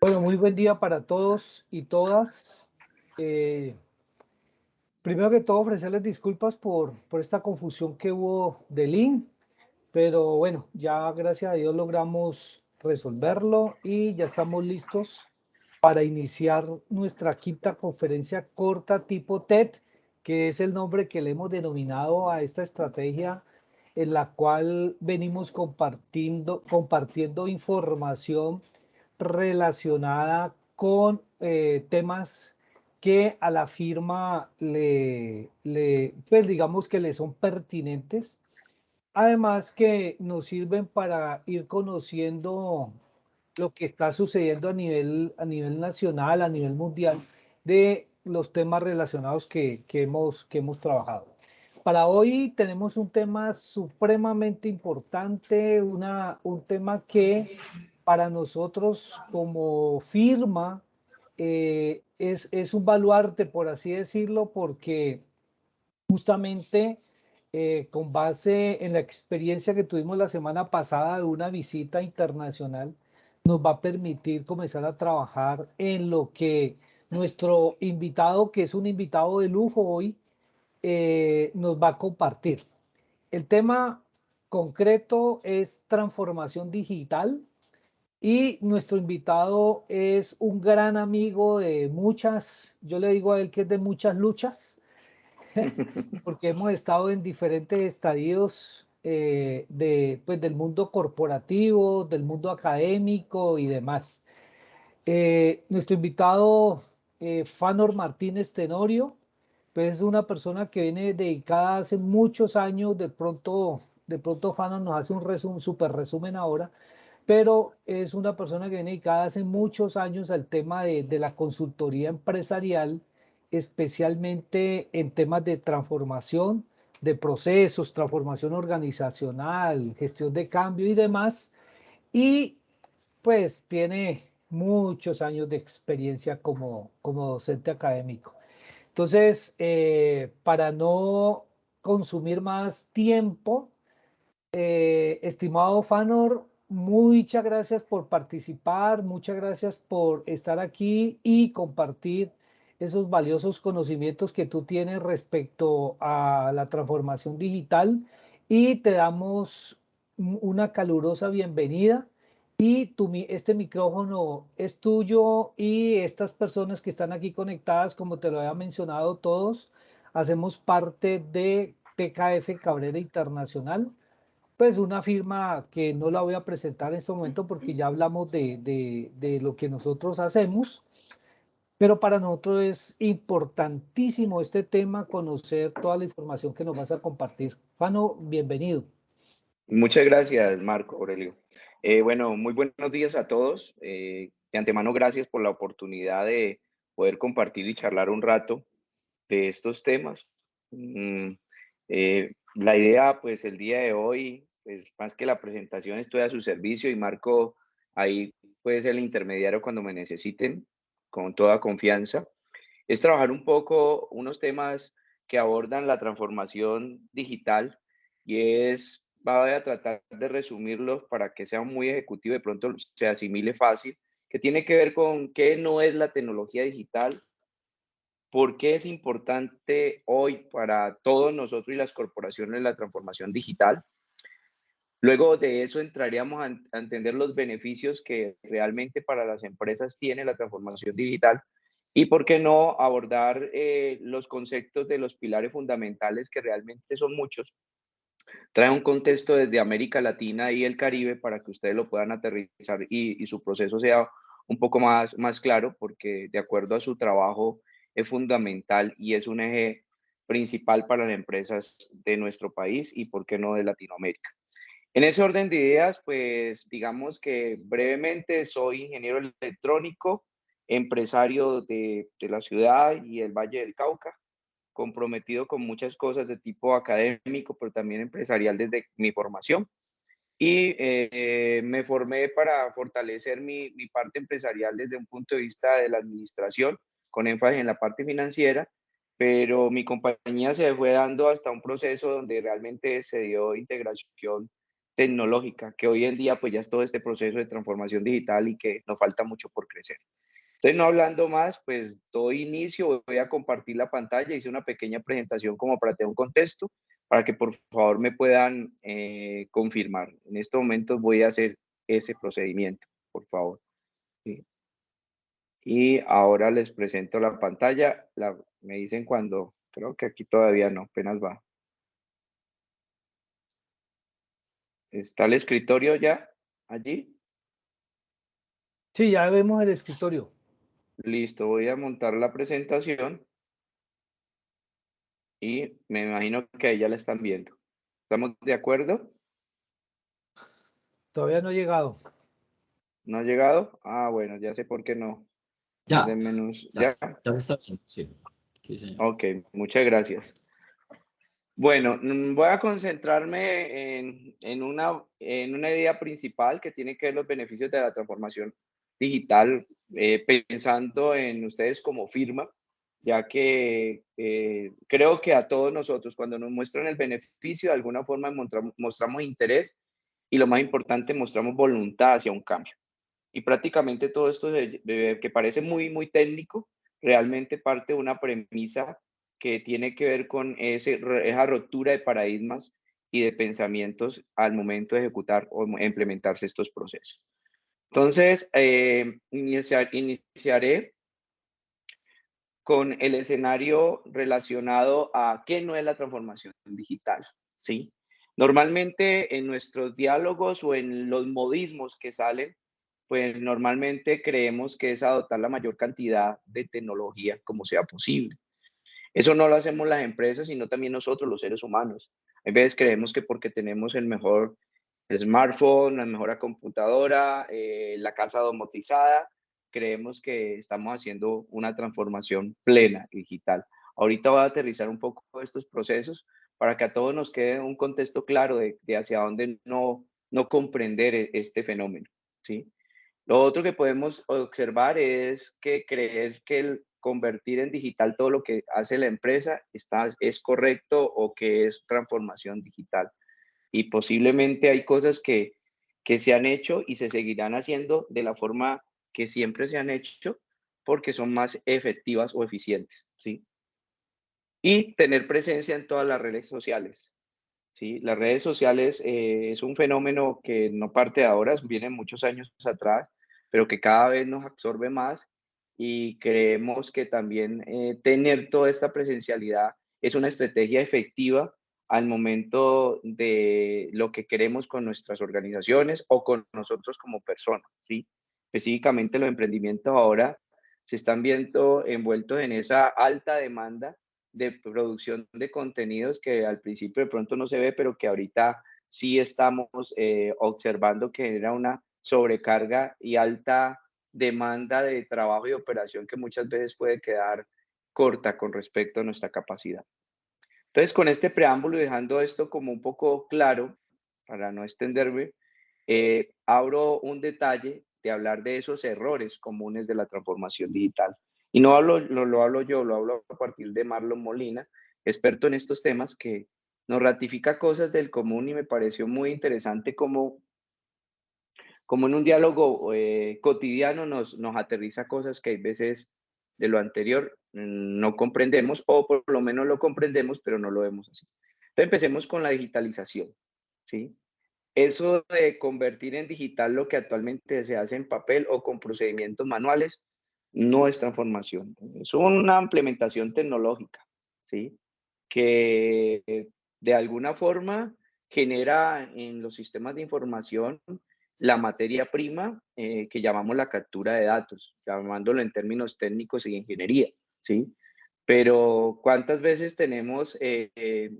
Bueno, muy buen día para todos y todas. Eh, Primero que todo, ofrecerles disculpas por esta confusión que hubo de link, pero bueno, ya gracias a Dios logramos resolverlo y ya estamos listos para iniciar nuestra quinta conferencia corta tipo TED, que es el nombre que le hemos denominado a esta estrategia en la cual venimos compartiendo información relacionada con temas que a la firma pues digamos que le son pertinentes. Además que nos sirven para ir conociendo lo que está sucediendo a nivel nacional, a nivel mundial, de los temas relacionados que hemos trabajado. Para hoy tenemos un tema supremamente importante, un tema que para nosotros como firma es un baluarte, por así decirlo, porque justamente con base en la experiencia que tuvimos la semana pasada de una visita internacional, nos va a permitir comenzar a trabajar en lo que nuestro invitado, que es un invitado de lujo hoy, nos va a compartir. El tema concreto es transformación digital y nuestro invitado es un gran amigo de muchas, yo le digo a él que es de muchas luchas, porque hemos estado en diferentes estadios pues, del mundo corporativo, del mundo académico y demás. Nuestro invitado, Fanor Martínez Tenorio, pues es una persona que viene dedicada hace muchos años, de pronto Fanor nos hace un super resumen ahora, pero es una persona que viene dedicada hace muchos años al tema de la consultoría empresarial, especialmente en temas de transformación de procesos, transformación organizacional, gestión de cambio y demás. Y pues tiene muchos años de experiencia como docente académico. Entonces, para no consumir más tiempo, estimado Fanor, muchas gracias por participar, muchas gracias por estar aquí y compartir esos valiosos conocimientos que tú tienes respecto a la transformación digital y te damos una calurosa bienvenida y este micrófono es tuyo y estas personas que están aquí conectadas, como te lo había mencionado todos, hacemos parte de PKF Cabrera Internacional, pues una firma que no la voy a presentar en este momento porque ya hablamos de lo que nosotros hacemos, pero para nosotros es importantísimo este tema, conocer toda la información que nos vas a compartir. Fano, bienvenido. Muchas gracias, Marco Aurelio. Bueno, muy buenos días a todos. De antemano, gracias por la oportunidad de poder compartir y charlar un rato de estos temas. La idea, pues, el día de hoy, pues, más que la presentación, estoy a su servicio y Marco ahí puede ser el intermediario cuando me necesiten, con toda confianza. Es trabajar un poco unos temas que abordan la transformación digital y voy a tratar de resumirlos para que sea muy ejecutivo y de pronto se asimile fácil, que tiene que ver con qué no es la tecnología digital, por qué es importante hoy para todos nosotros y las corporaciones la transformación digital. Luego de eso entraríamos a entender los beneficios que realmente para las empresas tiene la transformación digital y, por qué no, abordar los conceptos de los pilares fundamentales, que realmente son muchos. Trae un contexto desde América Latina y el Caribe para que ustedes lo puedan aterrizar y su proceso sea un poco más claro, porque de acuerdo a su trabajo es fundamental y es un eje principal para las empresas de nuestro país y, por qué no, de Latinoamérica. En ese orden de ideas, pues digamos que brevemente soy ingeniero electrónico, empresario de la ciudad y el Valle del Cauca, comprometido con muchas cosas de tipo académico, pero también empresarial desde mi formación. Y me formé para fortalecer mi parte empresarial desde un punto de vista de la administración, con énfasis en la parte financiera, pero mi compañía se fue dando hasta un proceso donde realmente se dio integración tecnológica, que hoy en día pues ya es todo este proceso de transformación digital y que nos falta mucho por crecer. Entonces, no hablando más, pues doy inicio, voy a compartir la pantalla, hice una pequeña presentación como para tener un contexto, para que por favor me puedan confirmar. En este momento voy a hacer ese procedimiento, por favor. Sí. Y ahora les presento la pantalla, me dicen cuando, creo que aquí todavía no, apenas va. ¿Está el escritorio ya allí? Sí, ya vemos el escritorio. Listo, voy a montar la presentación y me imagino que ahí ya la están viendo. ¿Estamos de acuerdo? Todavía no ha llegado. ¿No ha llegado? Ah, bueno, ya sé por qué no. Ya, De menos, ya, ya. ya se está viendo, sí. Sí, señor. Ok, muchas gracias. Bueno, voy a concentrarme en una idea principal que tiene que ver los beneficios de la transformación digital, pensando en ustedes como firma, ya que creo que a todos nosotros, cuando nos muestran el beneficio, de alguna forma mostramos interés y lo más importante, mostramos voluntad hacia un cambio. Y prácticamente todo esto que parece muy, muy técnico, realmente parte de una premisa que tiene que ver con esa ruptura de paradigmas y de pensamientos al momento de ejecutar o implementarse estos procesos. Entonces, iniciaré con el escenario relacionado a qué no es la transformación digital, ¿sí? Normalmente en nuestros diálogos o en los modismos que salen, pues normalmente creemos que es adoptar la mayor cantidad de tecnología como sea posible. Eso no lo hacemos las empresas, sino también nosotros, los seres humanos. A veces creemos que porque tenemos el mejor smartphone, la mejor computadora, la casa domotizada, creemos que estamos haciendo una transformación plena digital. Ahorita voy a aterrizar un poco estos procesos para que a todos nos quede un contexto claro de hacia dónde no comprender este fenómeno, ¿sí? Lo otro que podemos observar es que creer que el convertir en digital todo lo que hace la empresa es correcto o que es transformación digital. Y posiblemente hay cosas que se han hecho y se seguirán haciendo de la forma que siempre se han hecho porque son más efectivas o eficientes, ¿sí? Y tener presencia en todas las redes sociales. Sí, las redes sociales es un fenómeno que no parte de ahora, viene muchos años atrás, pero que cada vez nos absorbe más y creemos que también tener toda esta presencialidad es una estrategia efectiva al momento de lo que queremos con nuestras organizaciones o con nosotros como personas, ¿sí? Específicamente los emprendimientos ahora se están viendo envueltos en esa alta demanda de producción de contenidos que al principio de pronto no se ve, pero que ahorita sí estamos observando que genera una sobrecarga y alta demanda de trabajo y operación que muchas veces puede quedar corta con respecto a nuestra capacidad. Entonces, con este preámbulo y dejando esto como un poco claro, para no extenderme, abro un detalle de hablar de esos errores comunes de la transformación digital. Y no lo hablo yo, lo hablo a partir de Marlon Molina, experto en estos temas, que nos ratifica cosas del común y me pareció muy interesante como en un diálogo cotidiano nos aterriza cosas que hay veces de lo anterior no comprendemos o por lo menos lo comprendemos, pero no lo vemos así. Entonces empecemos con la digitalización, ¿sí? Eso de convertir en digital lo que actualmente se hace en papel o con procedimientos manuales no es transformación, es una implementación tecnológica, ¿sí? Que de alguna forma genera en los sistemas de información la materia prima que llamamos la captura de datos, llamándolo en términos técnicos y ingeniería, ¿sí? Pero ¿cuántas veces tenemos,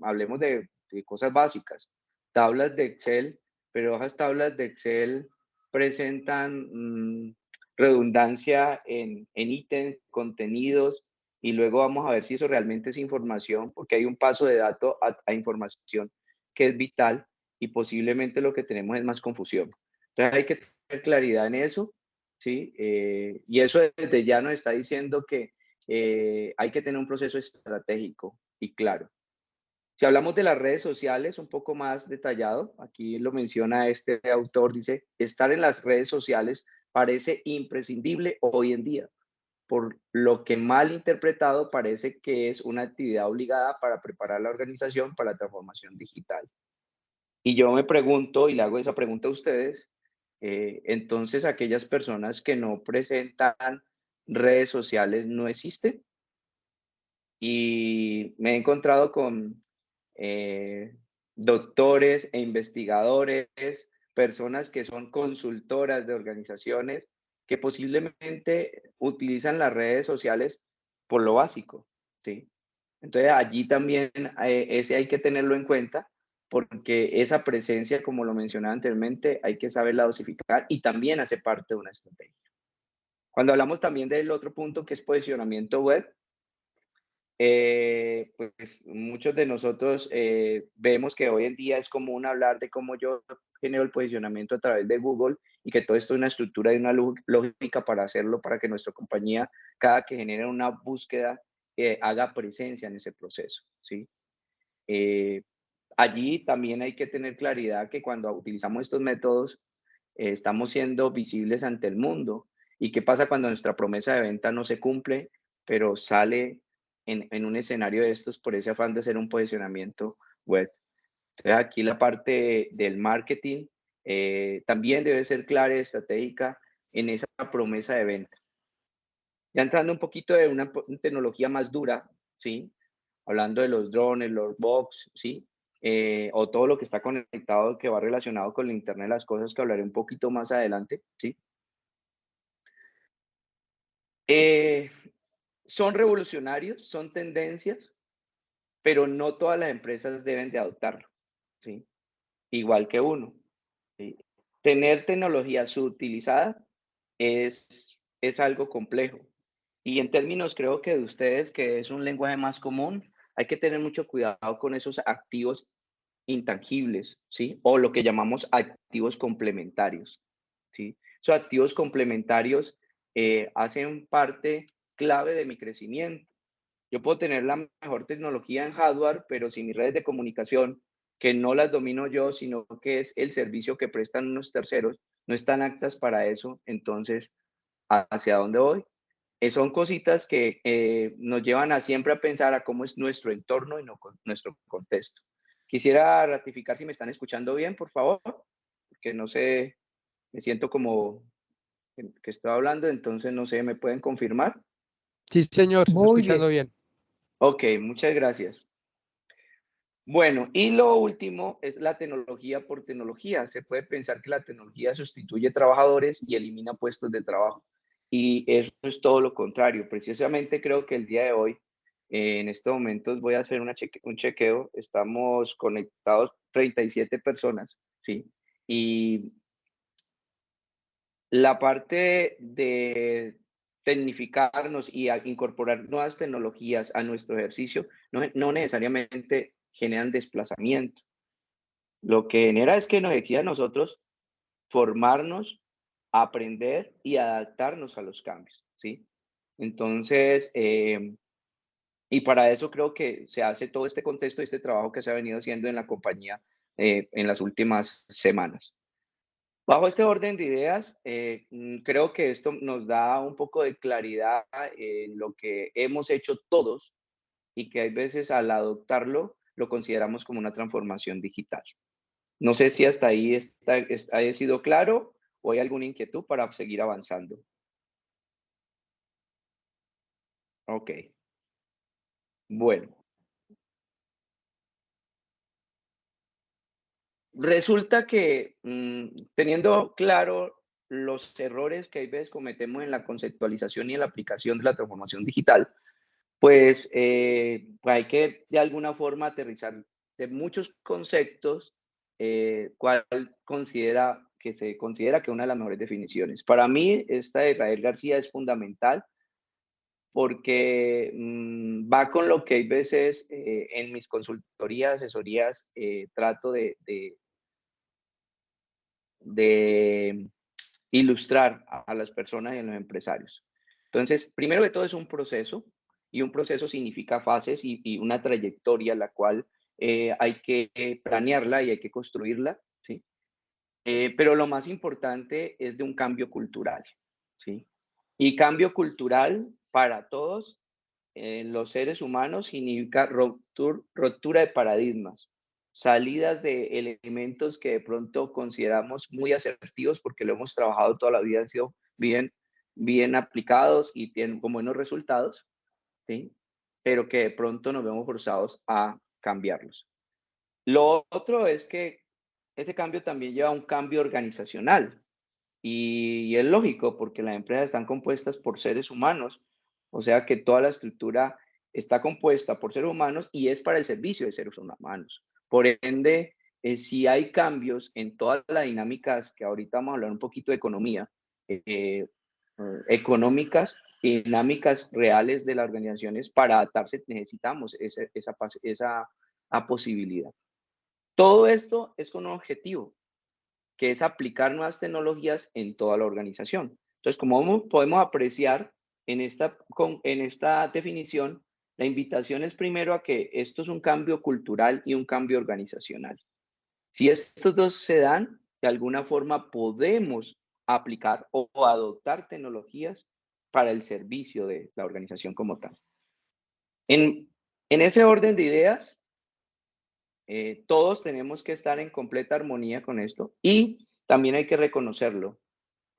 hablemos de cosas básicas, tablas de Excel, pero esas tablas de Excel presentan redundancia en ítems, contenidos, y luego vamos a ver si eso realmente es información, porque hay un paso de dato a información que es vital y posiblemente lo que tenemos es más confusión. Entonces hay que tener claridad en eso, ¿sí? Y eso desde ya nos está diciendo que hay que tener un proceso estratégico y claro. Si hablamos de las redes sociales, un poco más detallado, aquí lo menciona este autor, dice, estar en las redes sociales parece imprescindible hoy en día, por lo que mal interpretado parece que es una actividad obligada para preparar la organización para la transformación digital. Y yo me pregunto, y le hago esa pregunta a ustedes, entonces aquellas personas que no presentan redes sociales no existen. Y me he encontrado con doctores e investigadores, personas que son consultoras de organizaciones que posiblemente utilizan las redes sociales por lo básico, ¿sí? Entonces allí también ese hay que tenerlo en cuenta porque esa presencia, como lo mencionaba anteriormente, hay que saberla dosificar y también hace parte de una estrategia. Cuando hablamos también del otro punto que es posicionamiento web, pues muchos de nosotros vemos que hoy en día es común hablar de cómo yo genero el posicionamiento a través de Google y que todo esto es una estructura y una lógica para hacerlo, para que nuestra compañía, cada que genere una búsqueda, haga presencia en ese proceso, ¿sí? Eh, Allí también hay que tener claridad que cuando utilizamos estos métodos, estamos siendo visibles ante el mundo. ¿Y qué pasa cuando nuestra promesa de venta no se cumple, pero sale en un escenario de estos por ese afán de hacer un posicionamiento web? Entonces, aquí la parte del marketing también debe ser clara y estratégica en esa promesa de venta. Ya entrando un poquito de una tecnología más dura, ¿sí? Hablando de los drones, los bots, ¿sí? O todo lo que está conectado, que va relacionado con el Internet de las cosas, que hablaré un poquito más adelante, ¿sí? Eh, Son revolucionarios, son tendencias, pero no todas las empresas deben de adoptarlo, ¿sí? Igual que uno, ¿sí? Tener tecnología subutilizada es algo complejo. Y en términos, creo que de ustedes, que es un lenguaje más común, hay que tener mucho cuidado con esos activos intangibles, ¿sí? O lo que llamamos activos complementarios, ¿sí? Esos activos complementarios hacen parte clave de mi crecimiento. Yo puedo tener la mejor tecnología en hardware, pero si mis redes de comunicación, que no las domino yo, sino que es el servicio que prestan unos terceros, no están aptas para eso, entonces, ¿hacia dónde voy? Son cositas que nos llevan a siempre a pensar a cómo es nuestro entorno y no nuestro contexto. Quisiera ratificar si me están escuchando bien, por favor, porque no sé, me siento como que estoy hablando, entonces no sé, ¿me pueden confirmar? Sí, señor, se está Muy bien. escuchando bien. Ok, muchas gracias. Bueno, y lo último es la tecnología por tecnología. Se puede pensar que la tecnología sustituye trabajadores y elimina puestos de trabajo. Y eso es todo lo contrario. Precisamente creo que el día de hoy, en estos momentos, voy a hacer un chequeo. Estamos conectados 37 personas, ¿sí? Y la parte de tecnificarnos y incorporar nuevas tecnologías a nuestro ejercicio no necesariamente generan desplazamiento. Lo que genera es que nos exige a nosotros formarnos, aprender y adaptarnos a los cambios, ¿sí? Entonces, y para eso creo que se hace todo este contexto, este trabajo que se ha venido haciendo en la compañía en las últimas semanas. Bajo este orden de ideas, creo que esto nos da un poco de claridad en lo que hemos hecho todos y que hay veces al adoptarlo lo consideramos como una transformación digital. No sé si hasta ahí haya sido claro o hay alguna inquietud para seguir avanzando. Ok, bueno. Resulta que teniendo claro los errores que hay veces cometemos en la conceptualización y en la aplicación de la transformación digital, pues hay que de alguna forma aterrizar de muchos conceptos, cuál se considera que una de las mejores definiciones. Para mí, esta de Israel García es fundamental porque va con lo que hay veces en mis consultorías, asesorías, trato de ilustrar a las personas y a los empresarios. Entonces, primero de todo es un proceso, y un proceso significa fases y una trayectoria la cual hay que planearla y hay que construirla, ¿sí? Pero lo más importante es de un cambio cultural, ¿sí? Y cambio cultural para todos los seres humanos significa ruptura de paradigmas, salidas de elementos que de pronto consideramos muy asertivos porque lo hemos trabajado toda la vida, han sido bien aplicados y tienen con buenos resultados, ¿sí? Pero que de pronto nos vemos forzados a cambiarlos. Lo otro es que ese cambio también lleva a un cambio organizacional y es lógico porque las empresas están compuestas por seres humanos, o sea que toda la estructura está compuesta por seres humanos y es para el servicio de seres humanos. Por ende, si hay cambios en todas las dinámicas, que ahorita vamos a hablar un poquito de economía, económicas, dinámicas reales de las organizaciones, para adaptarse necesitamos esa posibilidad. Todo esto es con un objetivo, que es aplicar nuevas tecnologías en toda la organización. Entonces, como podemos apreciar en esta definición, la invitación es primero a que esto es un cambio cultural y un cambio organizacional. Si estos dos se dan, de alguna forma podemos aplicar o adoptar tecnologías para el servicio de la organización como tal. En ese orden de ideas, todos tenemos que estar en completa armonía con esto y también hay que reconocerlo.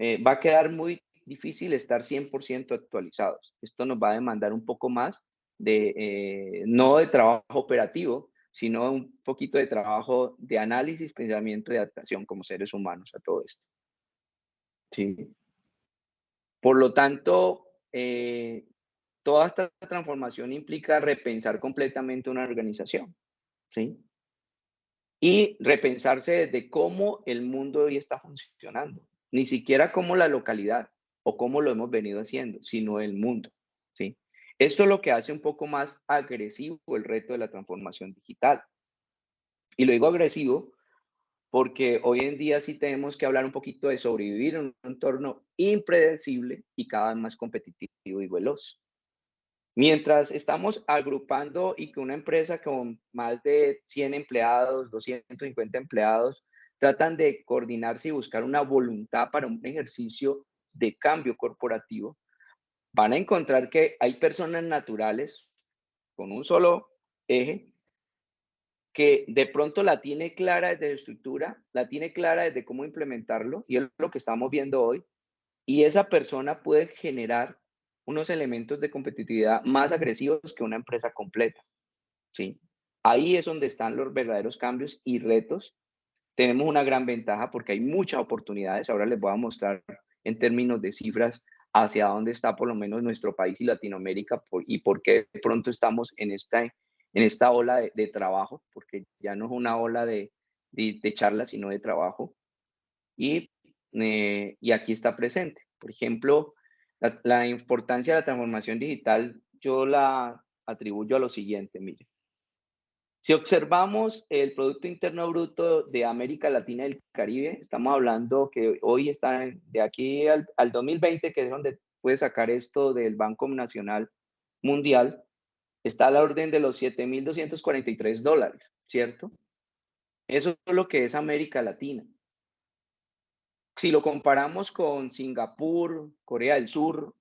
Va a quedar muy difícil estar 100% actualizados. Esto nos va a demandar un poco más no de trabajo operativo, sino un poquito de trabajo de análisis, pensamiento y adaptación como seres humanos a todo esto. Sí. Por lo tanto, toda esta transformación implica repensar completamente una organización, ¿sí? Y repensarse desde cómo el mundo hoy está funcionando, ni siquiera cómo la localidad o cómo lo hemos venido haciendo, sino el mundo, ¿sí? Esto es lo que hace un poco más agresivo el reto de la transformación digital. Y lo digo agresivo porque hoy en día sí tenemos que hablar un poquito de sobrevivir en un entorno impredecible y cada vez más competitivo y veloz. Mientras estamos agrupando y que una empresa con más de 100 empleados, 250 empleados, tratan de coordinarse y buscar una voluntad para un ejercicio de cambio corporativo, van a encontrar que hay personas naturales con un solo eje que de pronto la tiene clara desde su estructura, la tiene clara desde cómo implementarlo, y es lo que estamos viendo hoy, y esa persona puede generar unos elementos de competitividad más agresivos que una empresa completa, ¿sí? Ahí es donde están los verdaderos cambios y retos. Tenemos una gran ventaja porque hay muchas oportunidades. Ahora les voy a mostrar en términos de cifras hacia dónde está por lo menos nuestro país y Latinoamérica y por qué de pronto estamos en esta ola de trabajo, porque ya no es una ola de charlas, sino de trabajo. Y aquí está presente. Por ejemplo, la importancia de la transformación digital, yo la atribuyo a lo siguiente, mire. Si observamos el Producto Interno Bruto de América Latina y el Caribe, estamos hablando que hoy está de aquí al 2020, que es donde puede sacar esto del Banco Nacional Mundial, está a la orden de los $7,243, ¿cierto? Eso es lo que es América Latina. Si lo comparamos con Singapur, Corea del Sur,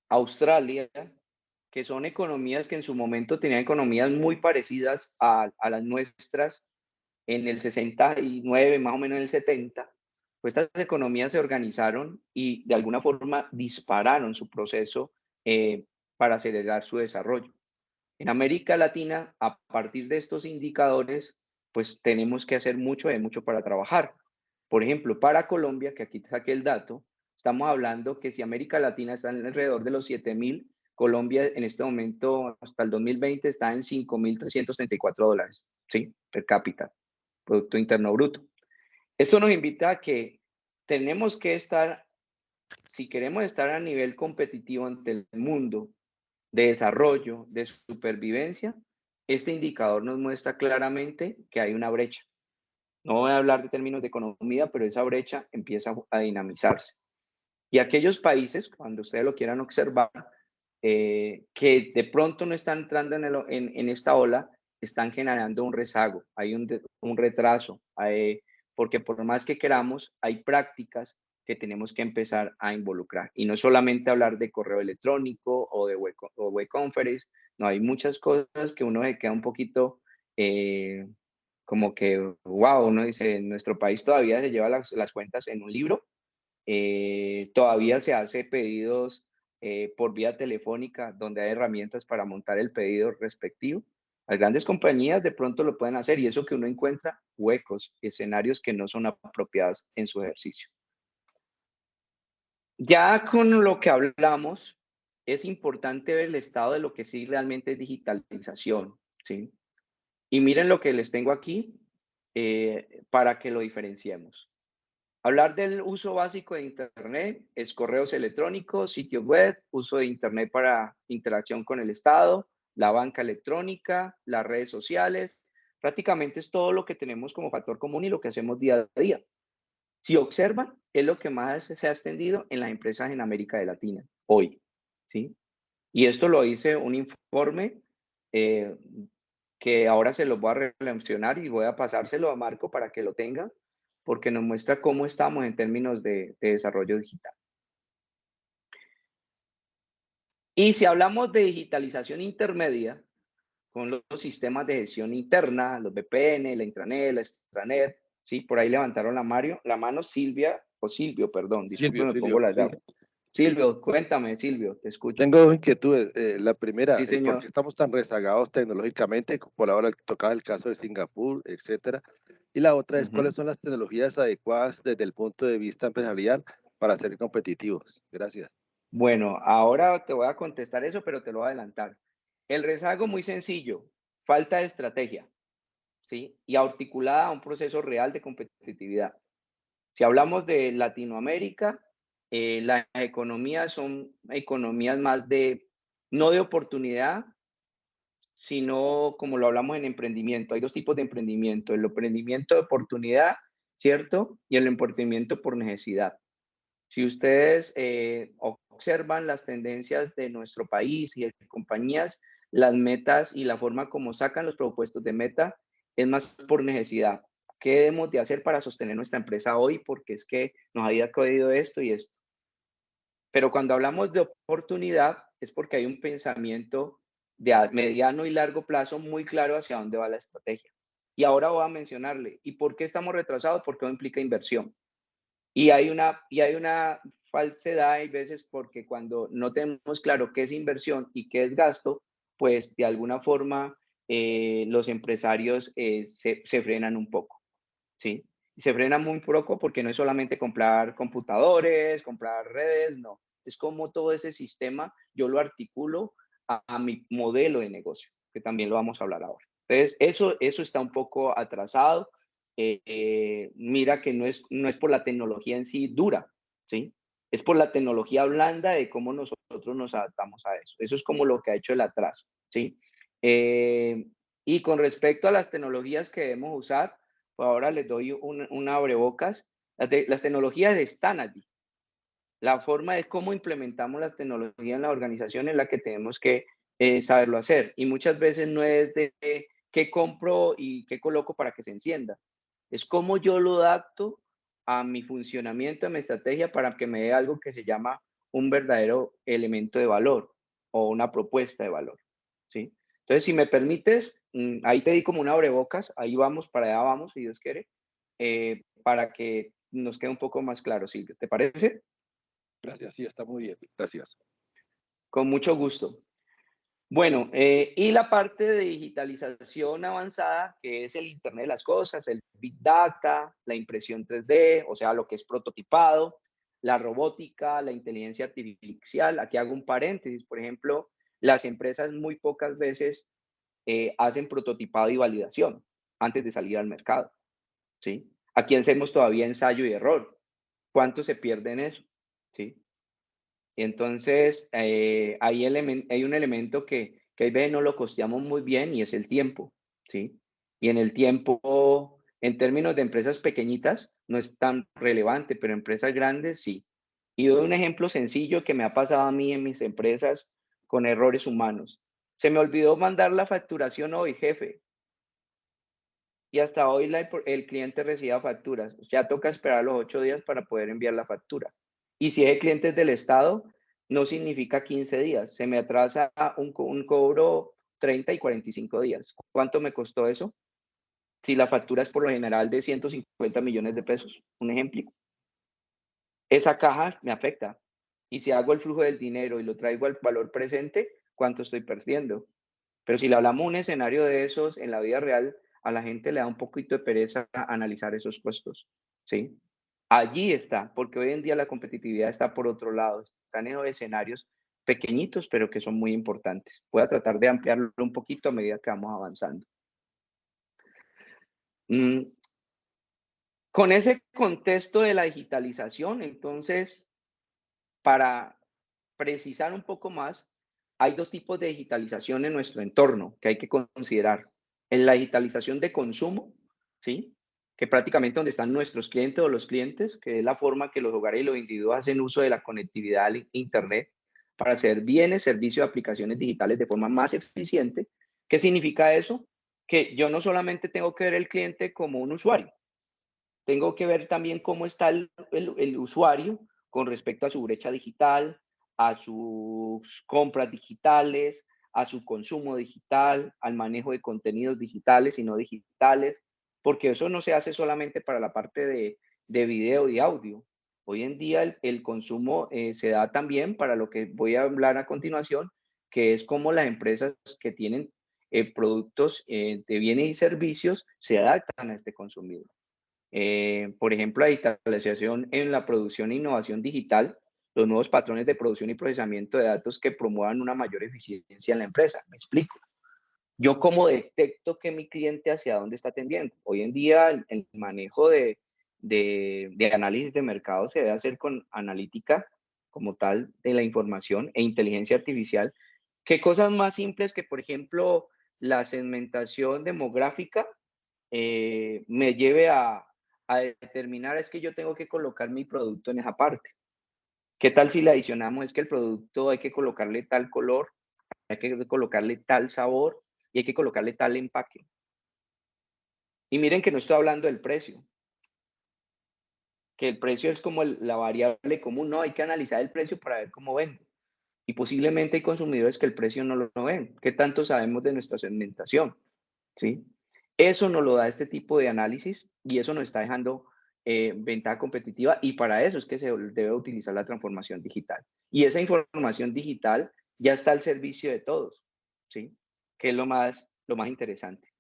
Australia, que son economías que en su momento tenían economías muy parecidas a las nuestras en el 69, más o menos en el 70, pues estas economías se organizaron y de alguna forma dispararon su proceso para acelerar su desarrollo. En América Latina, a partir de estos indicadores, pues tenemos que hacer mucho, hay mucho para trabajar. Por ejemplo, para Colombia, que aquí saqué el dato, estamos hablando que si América Latina está alrededor de los 7,000, Colombia en este momento, hasta el 2020, está en $5,334, ¿sí? Per cápita, Producto Interno Bruto. Esto nos invita a que tenemos que estar, si queremos estar a nivel competitivo ante el mundo, de desarrollo, de supervivencia, este indicador nos muestra claramente que hay una brecha. No voy a hablar de términos de economía, pero esa brecha empieza a dinamizarse. Y aquellos países, cuando ustedes lo quieran observar, que de pronto no están entrando en esta ola, están generando un rezago, hay un retraso, porque por más que queramos, hay prácticas que tenemos que empezar a involucrar. Y no solamente hablar de correo electrónico o de web conference, no, hay muchas cosas que uno se queda un poquito como que, wow, uno dice, en nuestro país todavía se lleva las cuentas en un libro, todavía se hace pedidos por vía telefónica, donde hay herramientas para montar el pedido respectivo. Las grandes compañías de pronto lo pueden hacer y eso que uno encuentra huecos, escenarios que no son apropiados en su ejercicio. Ya con lo que hablamos, es importante ver el estado de lo que sí realmente es digitalización, ¿sí? Y miren lo que les tengo aquí para que lo diferenciemos. Hablar del uso básico de Internet es correos electrónicos, sitios web, uso de Internet para interacción con el Estado, la banca electrónica, las redes sociales. Prácticamente es todo lo que tenemos como factor común y lo que hacemos día a día. Si observan, es lo que más se ha extendido en las empresas en América Latina hoy, ¿sí? Y esto lo dice un informe eh, que ahora se los voy a relacionar y voy a pasárselo a Marco para que lo tenga, porque nos muestra cómo estamos en términos de desarrollo digital. Y si hablamos de digitalización intermedia, con los sistemas de gestión interna, los VPN, la intranet, la extranet, ¿sí? Por ahí levantaron la mano Silvia, o Silvio, perdón, disculpe, me pongo las gafas. Silvio, cuéntame, Silvio, te escucho. Tengo dos inquietudes. La primera, Sí, ¿por qué señor. estamos tan rezagados tecnológicamente? Por ahora tocaba el caso de Singapur, etcétera. Y la otra es, ¿cuáles son las tecnologías adecuadas desde el punto de vista empresarial para ser competitivos? Gracias. Bueno, ahora te voy a contestar eso, pero te lo voy a adelantar. El rezago muy sencillo, falta de estrategia, ¿sí? Y articulada a un proceso real de competitividad. Si hablamos de Latinoamérica, las economías son economías más no de oportunidad, sino como lo hablamos en emprendimiento. Hay dos tipos de emprendimiento, el emprendimiento de oportunidad, ¿cierto? Y el emprendimiento por necesidad. Si ustedes observan las tendencias de nuestro país y de compañías, las metas y la forma como sacan los propuestos de meta es más por necesidad. ¿Qué debemos de hacer para sostener nuestra empresa hoy? Porque es que nos había caído esto y esto. Pero cuando hablamos de oportunidad es porque hay un pensamiento de mediano y largo plazo muy claro hacia dónde va la estrategia. Y ahora voy a mencionarle, ¿y por qué estamos retrasados? Porque no implica inversión. Y hay una falsedad, hay veces, porque cuando no tenemos claro qué es inversión y qué es gasto, pues de alguna forma los empresarios se frenan un poco, ¿sí? Y se frenan muy poco porque no es solamente comprar computadores, comprar redes, no. Es como todo ese sistema yo lo articulo a mi modelo de negocio, que también lo vamos a hablar ahora. Entonces, eso está un poco atrasado. Mira que no es por la tecnología en sí dura, ¿sí? Es por la tecnología blanda de cómo nosotros nos adaptamos a eso. Eso es como lo que ha hecho el atraso, ¿sí? Y con respecto a las tecnologías que debemos usar, pues ahora les doy un abrebocas. Las tecnologías están allí. La forma de cómo implementamos las tecnologías en la organización es la que tenemos que saberlo hacer. Y muchas veces no es de qué compro y qué coloco para que se encienda. Es cómo yo lo adapto a mi funcionamiento, a mi estrategia para que me dé algo que se llama un verdadero elemento de valor o una propuesta de valor, ¿sí? Entonces, si me permites, ahí te di como un abrebocas, ahí vamos, para allá vamos, si Dios quiere, para que nos quede un poco más claro, Silvio. ¿Te parece? Gracias, sí, está muy bien. Gracias. Con mucho gusto. Bueno, y la parte de digitalización avanzada, que es el Internet de las Cosas, el Big Data, la impresión 3D, o sea, lo que es prototipado, la robótica, la inteligencia artificial. Aquí hago un paréntesis, por ejemplo, las empresas muy pocas veces hacen prototipado y validación antes de salir al mercado, ¿sí? Aquí hacemos todavía ensayo y error. ¿Cuánto se pierde en eso? ¿Sí? Y entonces, hay un elemento que a veces no lo costeamos muy bien y es el tiempo, ¿sí? Y en el tiempo, en términos de empresas pequeñitas, no es tan relevante, pero empresas grandes sí. Y doy un ejemplo sencillo que me ha pasado a mí en mis empresas con errores humanos. Se me olvidó mandar la facturación hoy, jefe. y hasta hoy el cliente reciba facturas. Ya toca esperar los 8 días para poder enviar la factura. Y si es cliente del Estado, no significa 15 días. Se me atrasa un cobro 30 y 45 días. ¿Cuánto me costó eso? Si la factura es por lo general de 150 millones de pesos, un ejemplo. Esa caja me afecta. Y si hago el flujo del dinero y lo traigo al valor presente, ¿cuánto estoy perdiendo? Pero si le hablamos un escenario de esos en la vida real, a la gente le da un poquito de pereza analizar esos costos, ¿sí? Allí está, porque hoy en día la competitividad está por otro lado. Están en esos escenarios pequeñitos, pero que son muy importantes. Voy a tratar de ampliarlo un poquito a medida que vamos avanzando. Con ese contexto de la digitalización, entonces, para precisar un poco más, hay dos tipos de digitalización en nuestro entorno que hay que considerar. En la digitalización de consumo, ¿sí? Que prácticamente donde están nuestros clientes o los clientes, que es la forma que los hogares y los individuos hacen uso de la conectividad al Internet para hacer bienes, servicios, aplicaciones digitales de forma más eficiente. ¿Qué significa eso? Que yo no solamente tengo que ver el cliente como un usuario, tengo que ver también cómo está el usuario con respecto a su brecha digital, a sus compras digitales, a su consumo digital, al manejo de contenidos digitales y no digitales, porque eso no se hace solamente para la parte de video y audio. Hoy en día el consumo se da también para lo que voy a hablar a continuación, que es cómo las empresas que tienen productos de bienes y servicios se adaptan a este consumidor. Por ejemplo, la digitalización en la producción e innovación digital, los nuevos patrones de producción y procesamiento de datos que promuevan una mayor eficiencia en la empresa. Me explico. Yo cómo detecto que mi cliente hacia dónde está tendiendo. Hoy en día el manejo de análisis de mercado se debe hacer con analítica como tal de la información e inteligencia artificial. ¿Qué cosas más simples que, por ejemplo, la segmentación demográfica me lleve a determinar es que yo tengo que colocar mi producto en esa parte? ¿Qué tal si le adicionamos es que el producto hay que colocarle tal color, hay que colocarle tal sabor y hay que colocarle tal empaque? Y miren que no estoy hablando del precio, que el precio es como la variable común, no, hay que analizar el precio para ver cómo vende. Y posiblemente hay consumidores que el precio no lo ven. ¿Qué tanto sabemos de nuestra segmentación? ¿Sí? Eso nos lo da este tipo de análisis y eso nos está dejando ventaja competitiva, y para eso es que se debe utilizar la transformación digital. Y esa información digital ya está al servicio de todos, ¿sí? Que es lo más interesante.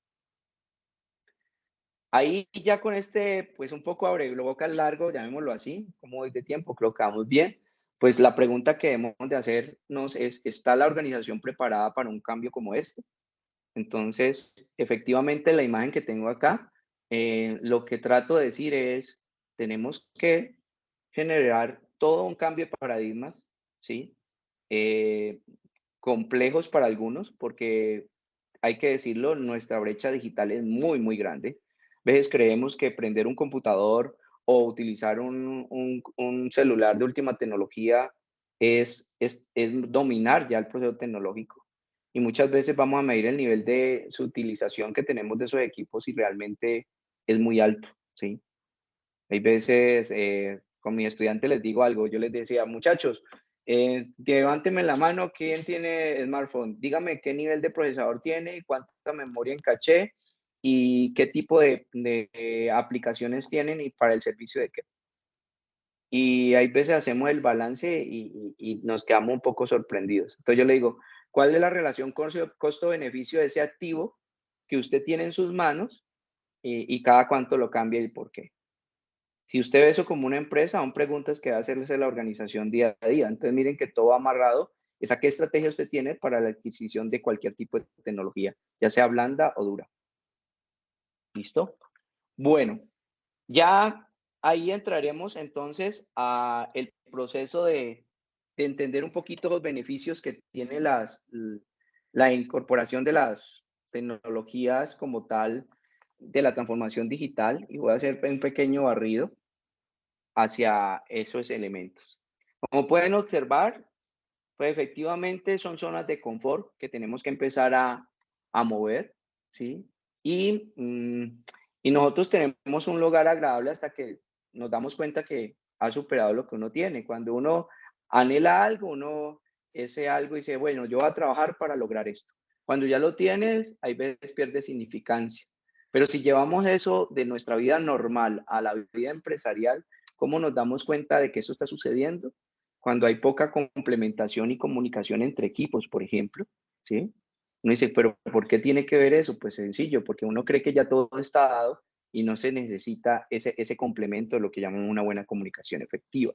Ahí ya con este, pues un poco abrebocas largo, llamémoslo así, como voy de tiempo, creo que vamos bien. Pues la pregunta que debemos de hacernos es, ¿está la organización preparada para un cambio como este? Entonces, efectivamente, la imagen que tengo acá, lo que trato de decir es, tenemos que generar todo un cambio de paradigmas, ¿sí? Complejos para algunos, porque hay que decirlo, nuestra brecha digital es muy, muy grande. A veces creemos que prender un computador o utilizar un celular de última tecnología es dominar ya el proceso tecnológico. Y muchas veces vamos a medir el nivel de su utilización que tenemos de esos equipos y realmente es muy alto, ¿sí? Hay veces, con mis estudiantes les digo algo, yo les decía, muchachos, levánteme la mano, ¿quién tiene smartphone? Dígame qué nivel de procesador tiene y cuánta memoria en caché y qué tipo de aplicaciones tienen y para el servicio de qué. Y hay veces hacemos el balance y nos quedamos un poco sorprendidos. Entonces yo le digo, ¿cuál es la relación costo-beneficio de ese activo que usted tiene en sus manos y cada cuánto lo cambia y por qué? Si usted ve eso como una empresa, son preguntas que va a hacerse la organización día a día. Entonces miren que todo va amarrado es a qué estrategia usted tiene para la adquisición de cualquier tipo de tecnología, ya sea blanda o dura. ¿Listo? Bueno, ya ahí entraremos entonces a el proceso de entender un poquito los beneficios que tiene la incorporación de las tecnologías como tal de la transformación digital, y voy a hacer un pequeño barrido hacia esos elementos. Como pueden observar, pues efectivamente son zonas de confort que tenemos que empezar a mover, ¿sí? Y Y nosotros tenemos un lugar agradable hasta que nos damos cuenta que ha superado lo que uno tiene. Cuando uno anhela algo, uno ese algo dice, bueno, yo voy a trabajar para lograr esto. Cuando ya lo tienes, hay veces pierde significancia. Pero si llevamos eso de nuestra vida normal a la vida empresarial, ¿cómo nos damos cuenta de que eso está sucediendo? Cuando hay poca complementación y comunicación entre equipos, por ejemplo, ¿sí? Uno dice, pero ¿por qué tiene que ver eso? Pues sencillo, porque uno cree que ya todo está dado y no se necesita ese complemento de lo que llaman una buena comunicación efectiva.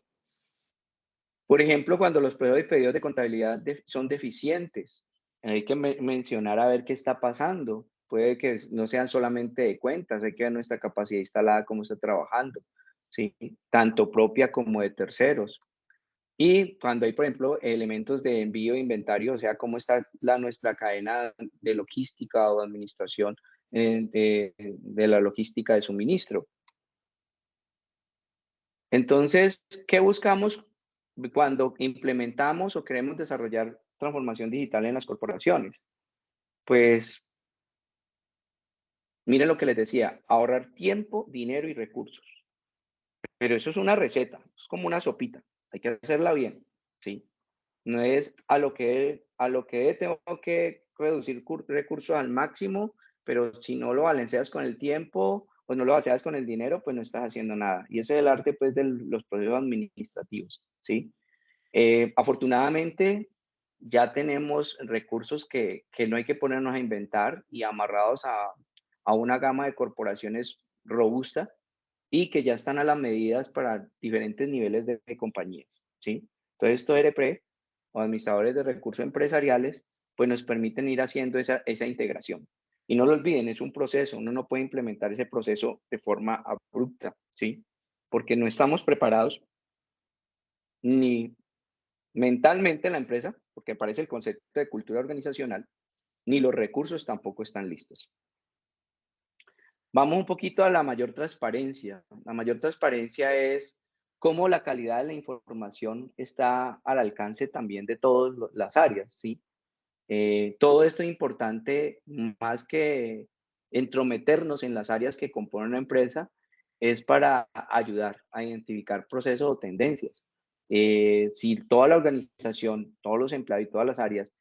Por ejemplo, cuando los procesos y pedidos de contabilidad son deficientes, hay que mencionar a ver qué está pasando. Puede que no sean solamente de cuentas, hay que ver nuestra capacidad instalada, cómo está trabajando, ¿sí? Tanto propia como de terceros. Y cuando hay, por ejemplo, elementos de envío de inventario, o sea, cómo está nuestra cadena de logística o administración de la logística de suministro. Entonces, ¿qué buscamos cuando implementamos o queremos desarrollar transformación digital en las corporaciones? Pues, miren lo que les decía, ahorrar tiempo, dinero y recursos. Pero eso es una receta, es como una sopita, hay que hacerla bien, ¿sí? No es a lo que tengo que reducir recursos al máximo, pero si no lo balanceas con el tiempo o no lo balanceas con el dinero, pues no estás haciendo nada. Y ese es el arte pues de los procesos administrativos, ¿sí? Afortunadamente ya tenemos recursos que no hay que ponernos a inventar y amarrados a una gama de corporaciones robusta y que ya están a las medidas para diferentes niveles de compañías, ¿sí? Entonces, estos ERP o administradores de recursos empresariales, pues nos permiten ir haciendo esa integración. Y no lo olviden, es un proceso, uno no puede implementar ese proceso de forma abrupta, ¿sí? Porque no estamos preparados ni mentalmente en la empresa, porque aparece el concepto de cultura organizacional, ni los recursos tampoco están listos. Vamos un poquito a la mayor transparencia. La mayor transparencia es cómo la calidad de la información está al alcance también de todas las áreas, ¿sí? Todo esto es importante, más que entrometernos en las áreas que componen una empresa, es para ayudar a identificar procesos o tendencias. Si toda la organización, todos los empleados y todas las áreas,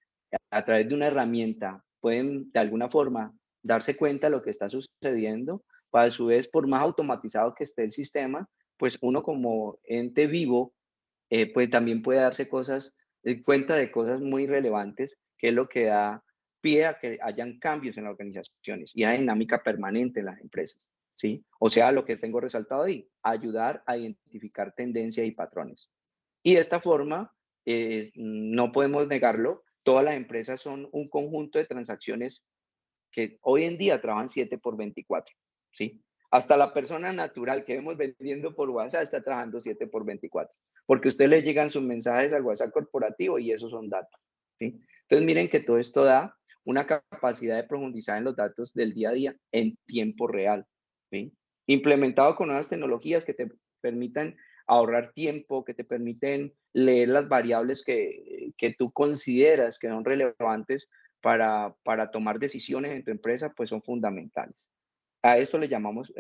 a través de una herramienta, pueden de alguna forma darse cuenta de lo que está sucediendo, pues a su vez, por más automatizado que esté el sistema, pues uno como ente vivo, pues también puede darse cuenta de cosas muy relevantes, que es lo que da pie a que hayan cambios en las organizaciones y a dinámica permanente en las empresas, ¿sí? O sea, lo que tengo resaltado ahí, ayudar a identificar tendencias y patrones. Y de esta forma, no podemos negarlo, todas las empresas son un conjunto de transacciones que hoy en día trabajan 7 por 24, ¿sí? Hasta la persona natural que vemos vendiendo por WhatsApp está trabajando 7 por 24, porque a usted le llegan sus mensajes al WhatsApp corporativo y esos son datos, ¿sí? Entonces miren que todo esto da una capacidad de profundizar en los datos del día a día en tiempo real, ¿sí? Implementado con nuevas tecnologías que te permitan ahorrar tiempo, que te permiten leer las variables que tú consideras que son relevantes para tomar decisiones en tu empresa, pues son fundamentales. A esto le llamamos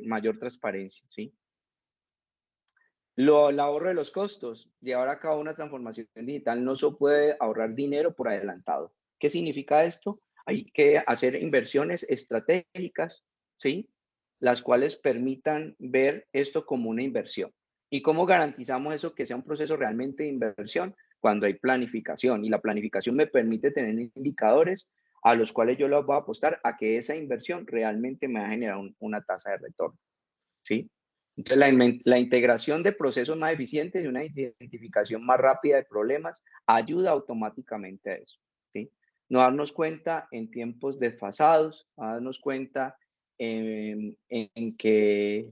mayor transparencia, ¿sí? El ahorro de los costos. Llevar a cabo una transformación digital no se puede ahorrar dinero por adelantado. ¿Qué significa esto? Hay que hacer inversiones estratégicas, ¿sí? Las cuales permitan ver esto como una inversión. ¿Y cómo garantizamos eso que sea un proceso realmente de inversión? Cuando hay planificación. Y la planificación me permite tener indicadores a los cuales yo les voy a apostar a que esa inversión realmente me va a generar una tasa de retorno, ¿sí? Entonces, la integración de procesos más eficientes y una identificación más rápida de problemas ayuda automáticamente a eso, ¿sí? No darnos cuenta en tiempos desfasados, no darnos cuenta en que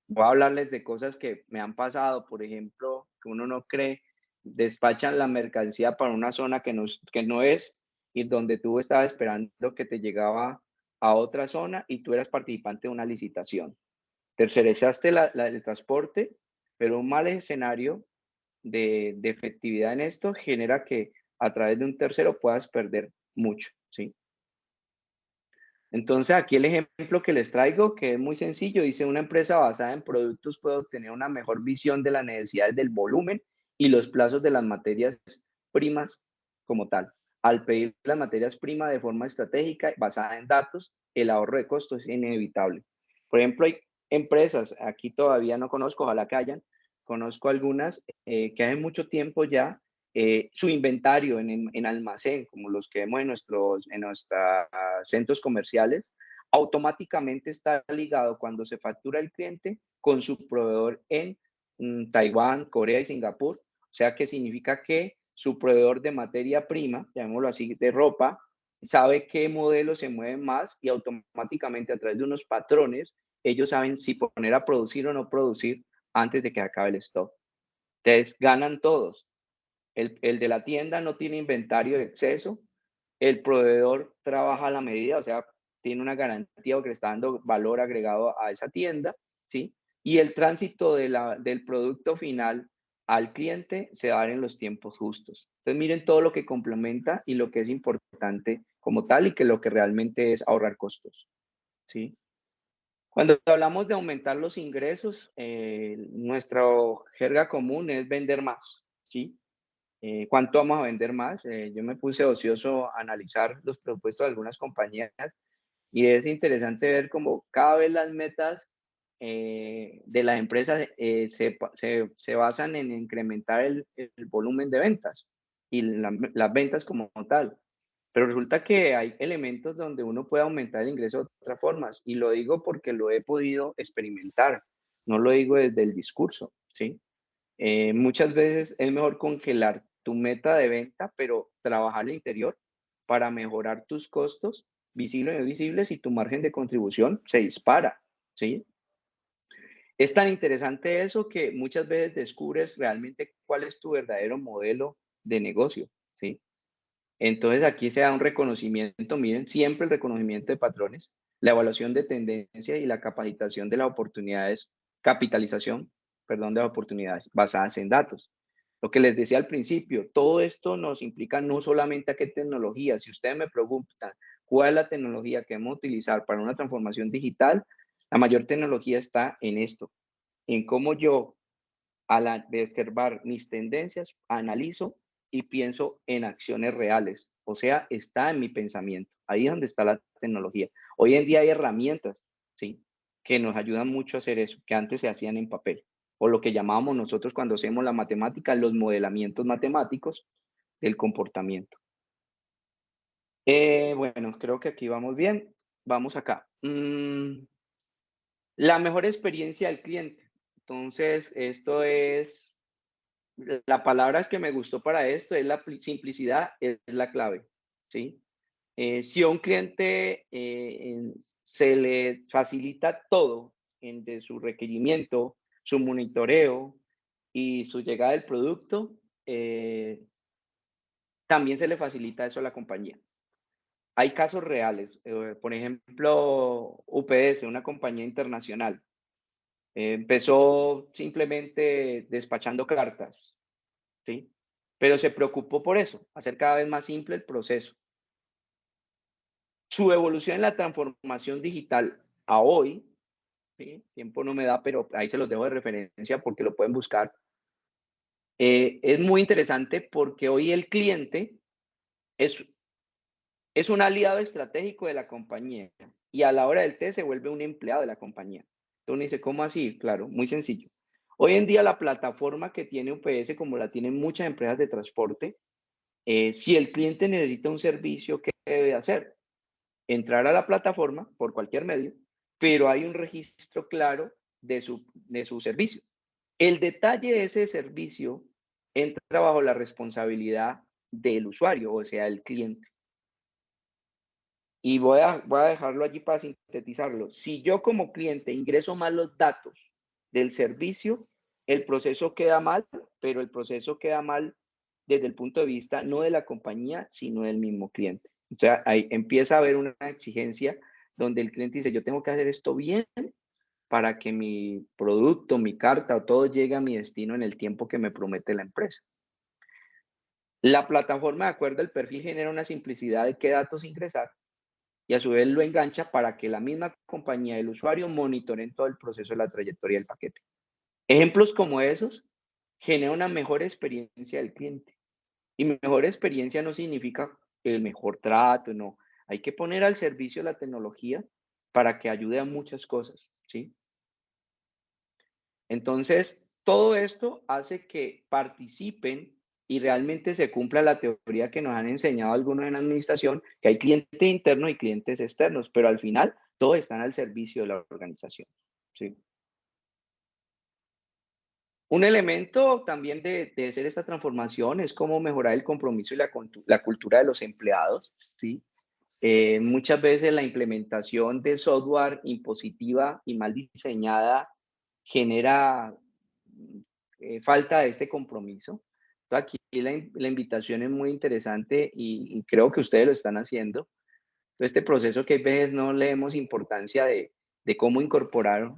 voy a hablarles de cosas que me han pasado, por ejemplo, que uno no cree, despachan la mercancía para una zona que no es y donde tú estabas esperando que te llegaba a otra zona y tú eras participante de una licitación. Tercerizaste el transporte, pero un mal escenario de efectividad en esto genera que a través de un tercero puedas perder mucho, ¿sí? Entonces, aquí el ejemplo que les traigo, que es muy sencillo, dice: una empresa basada en productos puede obtener una mejor visión de las necesidades del volumen y los plazos de las materias primas como tal. Al pedir las materias primas de forma estratégica, basada en datos, el ahorro de costos es inevitable. Por ejemplo, hay empresas, aquí todavía no conozco, ojalá que hayan, conozco algunas que hace mucho tiempo ya su inventario en almacén, como los que vemos en nuestros centros comerciales, automáticamente está ligado cuando se factura el cliente con su proveedor en Taiwán, Corea y Singapur. O sea que significa que su proveedor de materia prima, llamémoslo así, de ropa, sabe qué modelos se mueven más y automáticamente a través de unos patrones, ellos saben si poner a producir o no producir antes de que acabe el stock. Entonces, ganan todos. El de la tienda no tiene inventario de exceso, el proveedor trabaja a la medida, o sea, tiene una garantía porque le está dando valor agregado a esa tienda, ¿sí? Y el tránsito del producto final al cliente se va a dar en los tiempos justos. Entonces, miren todo lo que complementa y lo que es importante como tal y que lo que realmente es ahorrar costos, ¿sí? Cuando hablamos de aumentar los ingresos, nuestra jerga común es vender más, ¿sí? ¿Cuánto vamos a vender más? Yo me puse ocioso a analizar los presupuestos de algunas compañías y es interesante ver cómo cada vez las metas de las empresas se basan en incrementar el volumen de ventas y las ventas como tal. Pero resulta que hay elementos donde uno puede aumentar el ingreso de otras formas y lo digo porque lo he podido experimentar, no lo digo desde el discurso, ¿sí? Muchas veces es mejor congelar tu meta de venta, pero trabajar al interior para mejorar tus costos visibles y no visibles y tu margen de contribución se dispara, ¿sí? Es tan interesante eso que muchas veces descubres realmente cuál es tu verdadero modelo de negocio, ¿sí? Entonces aquí se da un reconocimiento, miren, siempre el reconocimiento de patrones, la evaluación de tendencia y la capacitación de las oportunidades, capitalización, perdón, de las oportunidades basadas en datos. Lo que les decía al principio, todo esto nos implica no solamente a qué tecnología. Si ustedes me preguntan cuál es la tecnología que debemos utilizar para una transformación digital, la mayor tecnología está en esto, en cómo yo, al observar mis tendencias, analizo y pienso en acciones reales. O sea, está en mi pensamiento. Ahí es donde está la tecnología. Hoy en día hay herramientas, ¿sí? Que nos ayudan mucho a hacer eso, que antes se hacían en papel. O lo que llamábamos nosotros cuando hacemos la matemática, los modelamientos matemáticos del comportamiento. Bueno, creo que aquí vamos bien. Vamos acá. La mejor experiencia del cliente. Entonces, esto es la palabra que me gustó para esto es la simplicidad, es la clave, ¿sí? Si a un cliente se le facilita todo de su requerimiento, su monitoreo y su llegada del producto, también se le facilita eso a la compañía. Hay casos reales, por ejemplo, UPS, una compañía internacional, empezó simplemente despachando cartas, ¿sí? Pero se preocupó por eso, hacer cada vez más simple el proceso. Su evolución en la transformación digital a hoy, ¿sí? Tiempo no me da, pero ahí se los dejo de referencia porque lo pueden buscar. Es muy interesante porque hoy el cliente es un aliado estratégico de la compañía y a la hora del té se vuelve un empleado de la compañía. Entonces uno dice, ¿cómo así? Claro, muy sencillo. Hoy en día la plataforma que tiene UPS, como la tienen muchas empresas de transporte, si el cliente necesita un servicio, ¿qué debe hacer? Entrar a la plataforma por cualquier medio, pero hay un registro claro de su servicio. El detalle de ese servicio entra bajo la responsabilidad del usuario, o sea, el cliente. Y voy a dejarlo allí para sintetizarlo. Si yo como cliente ingreso mal los datos del servicio, el proceso queda mal, pero el proceso queda mal desde el punto de vista no de la compañía, sino del mismo cliente. O sea, ahí empieza a haber una exigencia donde el cliente dice, yo tengo que hacer esto bien para que mi producto, mi carta o todo llegue a mi destino en el tiempo que me promete la empresa. La plataforma, de acuerdo al perfil, genera una simplicidad de qué datos ingresar y a su vez lo engancha para que la misma compañía del usuario monitoreen todo el proceso de la trayectoria del paquete. Ejemplos como esos generan una mejor experiencia del cliente. Y mejor experiencia no significa el mejor trato, no. Hay que poner al servicio la tecnología para que ayude a muchas cosas, ¿sí? Entonces, todo esto hace que participen y realmente se cumpla la teoría que nos han enseñado algunos en administración, que hay clientes internos y clientes externos, pero al final todos están al servicio de la organización, ¿sí? Un elemento también de hacer esta transformación es cómo mejorar el compromiso y la cultura de los empleados, ¿sí? Muchas veces la implementación de software impositiva y mal diseñada genera falta de este compromiso. Entonces, aquí la invitación es muy interesante y creo que ustedes lo están haciendo. Entonces, este proceso que a veces no le demos importancia de cómo incorporar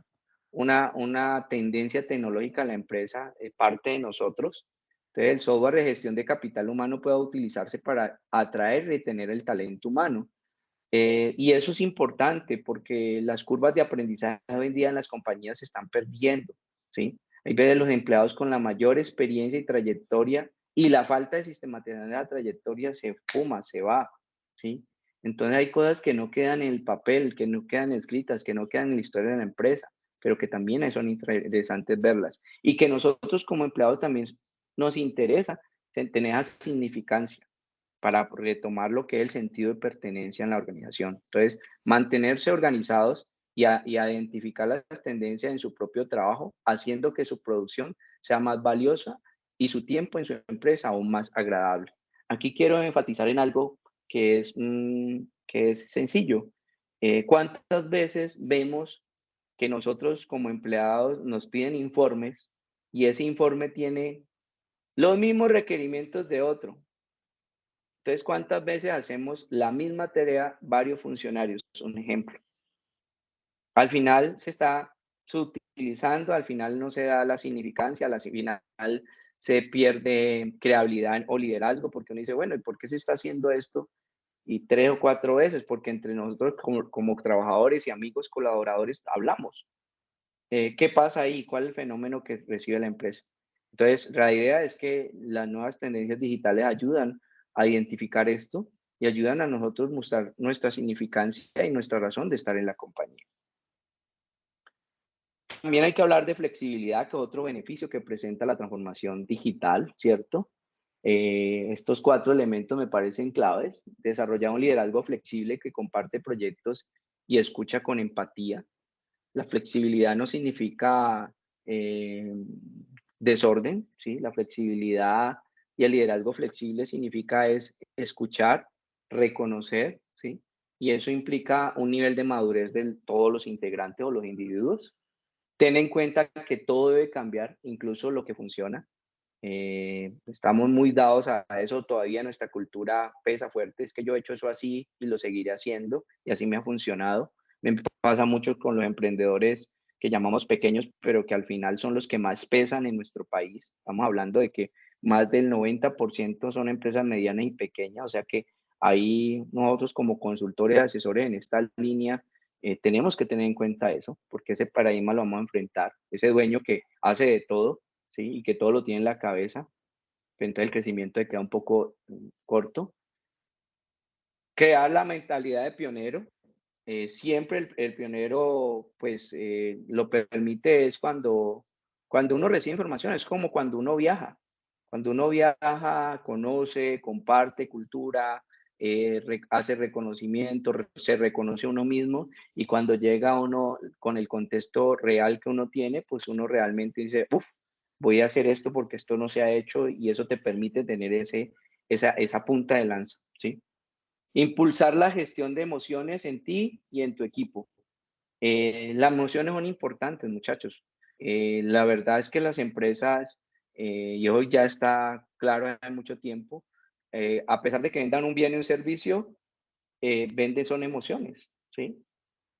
una tendencia tecnológica a la empresa, parte de nosotros. Entonces, el software de gestión de capital humano puede utilizarse para atraer y retener el talento humano. Y eso es importante porque las curvas de aprendizaje hoy en día en las compañías se están perdiendo, ¿sí? Hay veces los empleados con la mayor experiencia y trayectoria y la falta de sistematización de la trayectoria se fuma, se va, ¿sí? Entonces hay cosas que no quedan en el papel, que no quedan escritas, que no quedan en la historia de la empresa, pero que también son interesantes verlas. Y que nosotros como empleados también nos interesa tener esa significancia para retomar lo que es el sentido de pertenencia en la organización. Entonces, mantenerse organizados y identificar las tendencias en su propio trabajo, haciendo que su producción sea más valiosa y su tiempo en su empresa aún más agradable. Aquí quiero enfatizar en algo que es sencillo. ¿Cuántas veces vemos que nosotros como empleados nos piden informes y ese informe tiene los mismos requerimientos de otro? Entonces, ¿cuántas veces hacemos la misma tarea varios funcionarios? Un ejemplo. Al final se está subutilizando, al final no se da la significancia, al final se pierde creabilidad o liderazgo, porque uno dice, bueno, ¿y por qué se está haciendo esto? Y 3 o 4 veces, porque entre nosotros como trabajadores y amigos colaboradores hablamos. ¿Qué pasa ahí? ¿Cuál es el fenómeno que recibe la empresa? Entonces, la idea es que las nuevas tendencias digitales ayudan a identificar esto y ayudan a nosotros mostrar nuestra significancia y nuestra razón de estar en la compañía. También hay que hablar de flexibilidad, que es otro beneficio que presenta la transformación digital, ¿cierto? Estos 4 elementos me parecen claves. Desarrollar un liderazgo flexible que comparte proyectos y escucha con empatía. La flexibilidad no significa desorden, ¿sí? La flexibilidad y el liderazgo flexible significa es escuchar, reconocer, ¿sí? Y eso implica un nivel de madurez de todos los integrantes o los individuos. Ten en cuenta que todo debe cambiar, incluso lo que funciona. Estamos muy dados a eso, todavía nuestra cultura pesa fuerte, es que yo he hecho eso así y lo seguiré haciendo y así me ha funcionado. Me pasa mucho con los emprendedores que llamamos pequeños, pero que al final son los que más pesan en nuestro país. Estamos hablando de que más del 90% son empresas medianas y pequeñas, o sea que ahí nosotros como consultores, asesores en esta línea, tenemos que tener en cuenta eso, porque ese paradigma lo vamos a enfrentar. Ese dueño que hace de todo, ¿sí? Y que todo lo tiene en la cabeza, entonces el crecimiento le queda un poco corto. Crear la mentalidad de pionero. Siempre el pionero, pues, lo permite es cuando uno recibe información, es como cuando uno viaja. Cuando uno viaja, conoce, comparte cultura, hace reconocimiento, se reconoce a uno mismo y cuando llega uno con el contexto real que uno tiene, pues uno realmente dice, uff, voy a hacer esto porque esto no se ha hecho y eso te permite tener esa punta de lanza, ¿sí? Impulsar la gestión de emociones en ti y en tu equipo. Las emociones son importantes, muchachos. La verdad es que las empresas, y hoy ya está claro hace mucho tiempo, a pesar de que vendan un bien y un servicio, venden son emociones, ¿sí?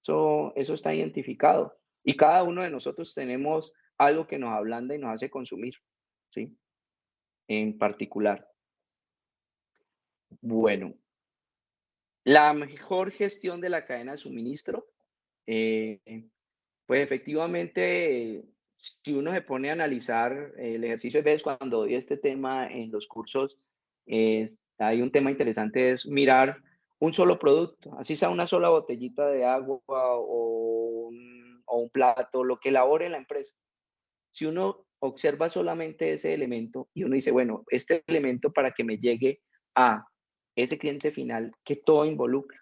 Eso está identificado. Y cada uno de nosotros tenemos algo que nos ablanda y nos hace consumir, ¿sí? En particular. Bueno, La mejor gestión de la cadena de suministro, pues efectivamente, si uno se pone a analizar el ejercicio, de veces cuando doy este tema en los cursos, hay un tema interesante, es mirar un solo producto, así sea una sola botellita de agua o un plato, lo que elabore la empresa. Si uno observa solamente ese elemento y uno dice, bueno, este elemento para que me llegue a ese cliente final, que todo involucra.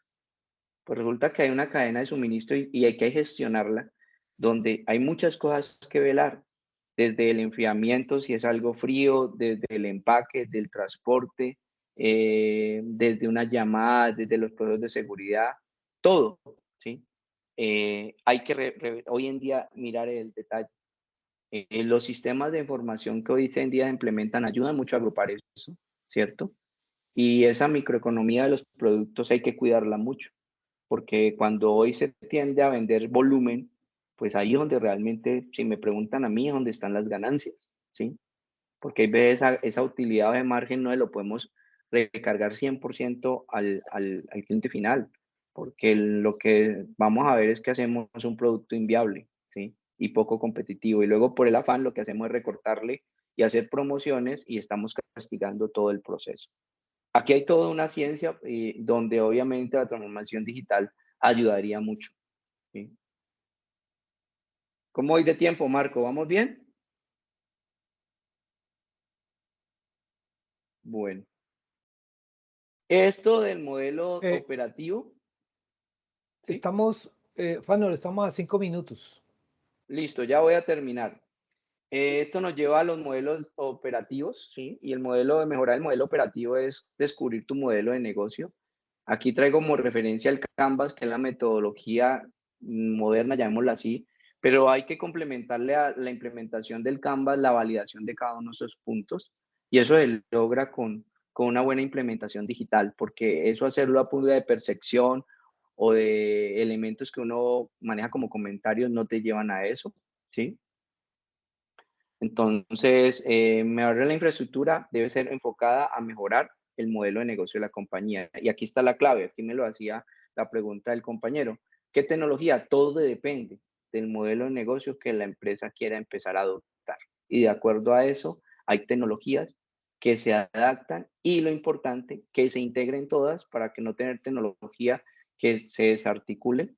Pues resulta que hay una cadena de suministro y hay que gestionarla, donde hay muchas cosas que velar, desde el enfriamiento, si es algo frío, desde el empaque, del transporte, desde una llamada, desde los procesos de seguridad, todo, ¿sí? Hay que hoy en día mirar el detalle. Los sistemas de información que hoy en día se implementan ayudan mucho a agrupar eso, ¿cierto? Y esa microeconomía de los productos hay que cuidarla mucho, porque cuando hoy se tiende a vender volumen, pues ahí es donde realmente, si me preguntan a mí, es donde están las ganancias, ¿sí? Porque hay veces esa utilidad de margen no lo podemos recargar 100% al cliente final, porque lo que vamos a ver es que hacemos un producto inviable, ¿sí? Y poco competitivo. Y luego por el afán lo que hacemos es recortarle y hacer promociones y estamos castigando todo el proceso. Aquí hay toda una ciencia donde obviamente la transformación digital ayudaría mucho, ¿sí? ¿Cómo voy de tiempo, Marco? ¿Vamos bien? Bueno. Esto del modelo Eh, operativo, ¿sí? Estamos, Fanor, estamos a 5 minutos. Listo, ya voy a terminar. Esto nos lleva a los modelos operativos, ¿sí? Y el modelo de mejorar el modelo operativo es descubrir tu modelo de negocio. Aquí traigo como referencia el Canvas, que es la metodología moderna, llamémosla así, pero hay que complementarle a la implementación del Canvas la validación de cada uno de esos puntos. Y eso se logra con una buena implementación digital, porque eso hacerlo a punto de percepción o de elementos que uno maneja como comentarios no te llevan a eso, ¿sí? Entonces, mejorar la infraestructura debe ser enfocada a mejorar el modelo de negocio de la compañía. Y aquí está la clave, aquí me lo hacía la pregunta del compañero. ¿Qué tecnología? Todo depende del modelo de negocio que la empresa quiera empezar a adoptar. Y de acuerdo a eso, hay tecnologías que se adaptan y lo importante, que se integren todas para que no tener tecnología que se desarticule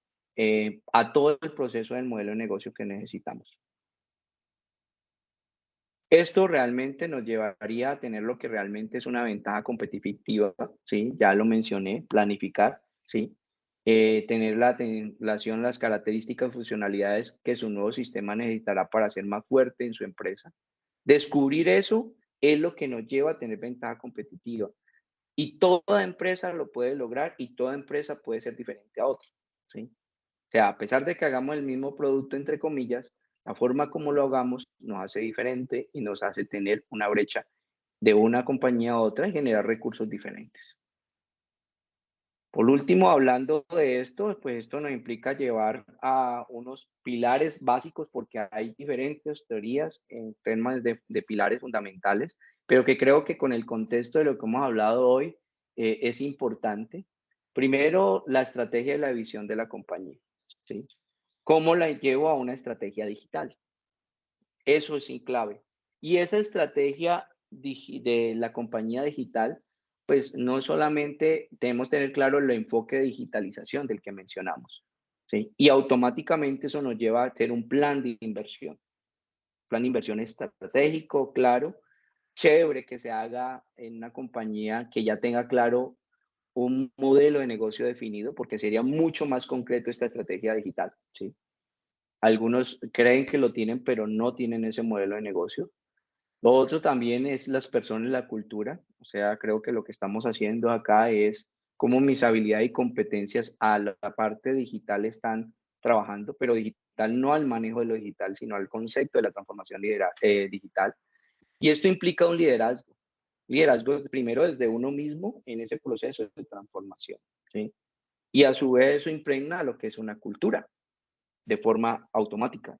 a todo el proceso del modelo de negocio que necesitamos. Esto realmente nos llevaría a tener lo que realmente es una ventaja competitiva, ¿sí? Ya lo mencioné, planificar, ¿sí? Tener la relación, las características, funcionalidades que su nuevo sistema necesitará para ser más fuerte en su empresa. Descubrir eso es lo que nos lleva a tener ventaja competitiva. Y toda empresa lo puede lograr y toda empresa puede ser diferente a otra, ¿sí? O sea, a pesar de que hagamos el mismo producto, entre comillas, la forma como lo hagamos nos hace diferente y nos hace tener una brecha de una compañía a otra y generar recursos diferentes. Por último, hablando de esto, pues esto nos implica llevar a unos pilares básicos, porque hay diferentes teorías en temas de pilares fundamentales, pero que creo que con el contexto de lo que hemos hablado hoy es importante. Primero, la estrategia y la visión de la compañía, ¿sí? ¿Cómo la llevo a una estrategia digital? Eso es clave. Y esa estrategia de la compañía digital, pues no solamente debemos tener claro el enfoque de digitalización del que mencionamos, ¿sí? Y automáticamente eso nos lleva a hacer un plan de inversión. Plan de inversión estratégico, claro, chévere que se haga en una compañía que ya tenga claro un modelo de negocio definido, porque sería mucho más concreto esta estrategia digital, ¿sí? Algunos creen que lo tienen, pero no tienen ese modelo de negocio. Lo otro también es las personas y la cultura. O sea, creo que lo que estamos haciendo acá es cómo mis habilidades y competencias a la parte digital están trabajando, pero digital no al manejo de lo digital, sino al concepto de la transformación digital. Y esto implica un liderazgo. Liderazgo primero desde uno mismo en ese proceso de transformación, ¿sí? Y a su vez eso impregna lo que es una cultura de forma automática.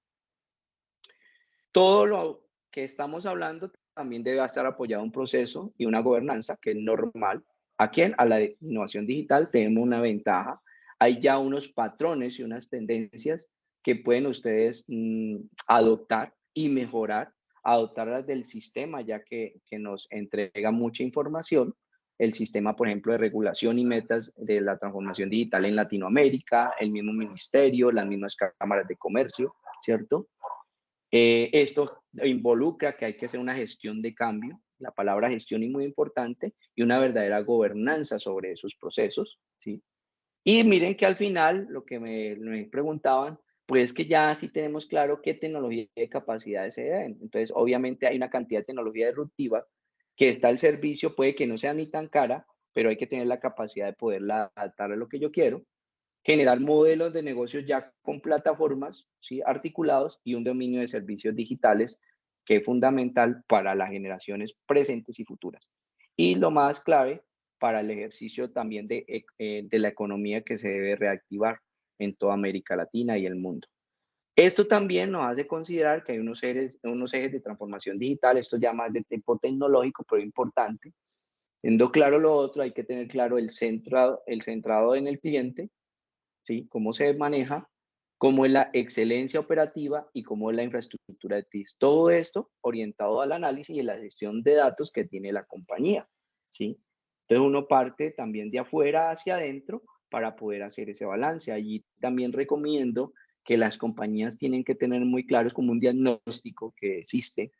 Todo lo que estamos hablando también debe estar apoyado en un proceso y una gobernanza que es normal, ¿A quién? A la innovación digital tenemos una ventaja. Hay ya unos patrones y unas tendencias que pueden ustedes adoptar y mejorar, adoptarlas del sistema, ya que nos entrega mucha información. El sistema, por ejemplo, de regulación y metas de la transformación digital en Latinoamérica, el mismo ministerio, las mismas cámaras de comercio, ¿cierto? Esto involucra que hay que hacer una gestión de cambio, la palabra gestión es muy importante, y una verdadera gobernanza sobre esos procesos, ¿sí? Y miren que al final, lo que me preguntaban, pues que ya sí tenemos claro qué tecnología y capacidades se deben. Entonces, obviamente hay una cantidad de tecnología disruptiva que está al servicio, puede que no sea ni tan cara, pero hay que tener la capacidad de poderla adaptar a lo que yo quiero, generar modelos de negocios ya con plataformas, ¿sí? Articulados, y un dominio de servicios digitales que es fundamental para las generaciones presentes y futuras. Y lo más clave, para el ejercicio también de la economía que se debe reactivar en toda América Latina y el mundo. Esto también nos hace considerar que hay unos ejes de transformación digital, esto ya más de tipo tecnológico, pero importante. Teniendo claro lo otro, hay que tener claro el centrado en el cliente, ¿sí? Cómo se maneja, cómo es la excelencia operativa y cómo es la infraestructura de TIS. Todo esto orientado al análisis y la gestión de datos que tiene la compañía, ¿sí? Entonces uno parte también de afuera hacia adentro para poder hacer ese balance. Allí también recomiendo que las compañías tienen que tener muy claros como un diagnóstico que existe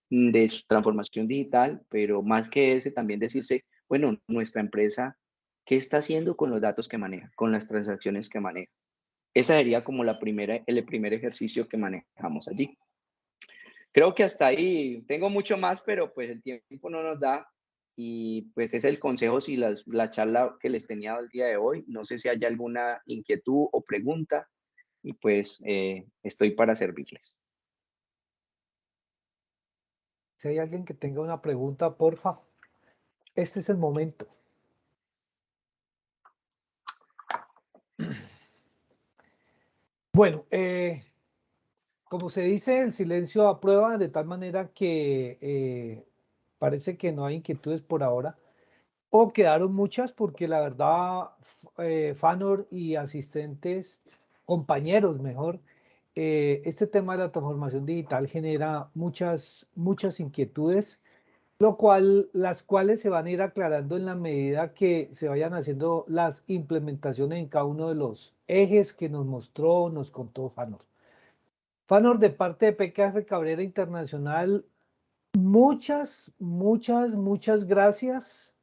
de su transformación digital, pero más que ese también decirse, bueno, nuestra empresa, ¿qué está haciendo con los datos que maneja, con las transacciones que maneja? Esa sería como el primer ejercicio que manejamos allí. Creo que hasta ahí tengo mucho más, pero pues el tiempo no nos da, y pues es el consejo y la charla que les tenía el día de hoy. No sé si hay alguna inquietud o pregunta, y pues estoy para servirles. Si hay alguien que tenga una pregunta, porfa, este es el momento. Bueno, como se dice, el silencio aprueba, de tal manera que parece que no hay inquietudes por ahora, o quedaron muchas, porque la verdad, Fanor y asistentes, compañeros mejor, este tema de la transformación digital genera muchas inquietudes, las cuales se van a ir aclarando en la medida que se vayan haciendo las implementaciones en cada uno de los ejes que nos contó Fanor. Fanor, de parte de PKF Cabrera Internacional, muchas gracias.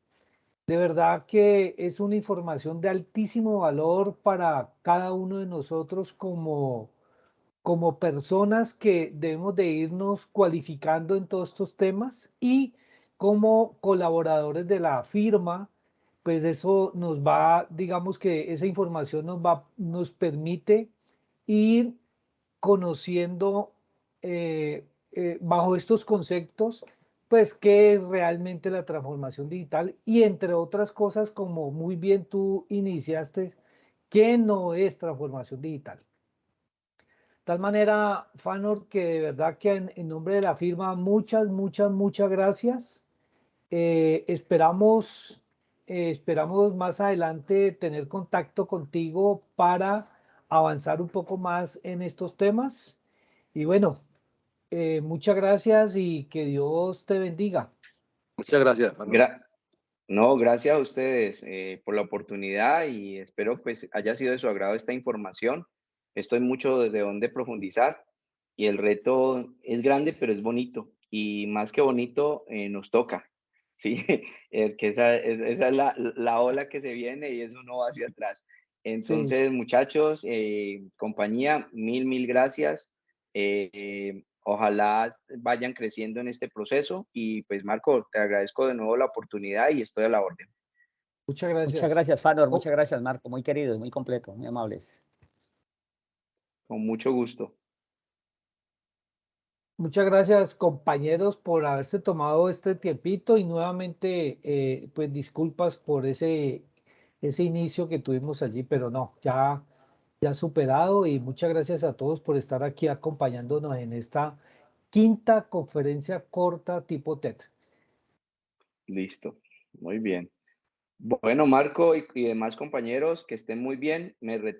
De verdad que es una información de altísimo valor para cada uno de nosotros como personas que debemos de irnos cualificando en todos estos temas, y como colaboradores de la firma, pues eso nos va, digamos que esa información nos permite ir conociendo bajo estos conceptos, pues qué es realmente la transformación digital, y entre otras cosas, como muy bien tú iniciaste, qué no es transformación digital. De tal manera, Fanor, que de verdad que en nombre de la firma, muchas gracias. Esperamos más adelante tener contacto contigo para avanzar un poco más en estos temas. Y bueno, muchas gracias y que Dios te bendiga. Muchas gracias, Manuel. No, gracias a ustedes por la oportunidad, y espero pues haya sido de su agrado esta información. Esto hay mucho de dónde profundizar, y el reto es grande, pero es bonito, y más que bonito nos toca, ¿sí? Que esa es la ola que se viene, y eso no va hacia atrás. Sí, Entonces, muchachos, compañía, mil gracias. Ojalá vayan creciendo en este proceso, y pues Marco, te agradezco de nuevo la oportunidad y estoy a la orden. muchas Muchas gracias. gracias, Fanor. Oh, Muchas gracias, Marco. Muy queridos, muy completos, muy amables. Con mucho gusto. muchas gracias, compañeros, por haberse tomado este tiempito, y nuevamente, pues disculpas por ese inicio que tuvimos allí, pero no, ya superado, y muchas gracias a todos por estar aquí acompañándonos en esta quinta conferencia corta tipo TED. Listo. Muy bien. Bueno, Marco y demás compañeros, que estén muy bien. Me retiro.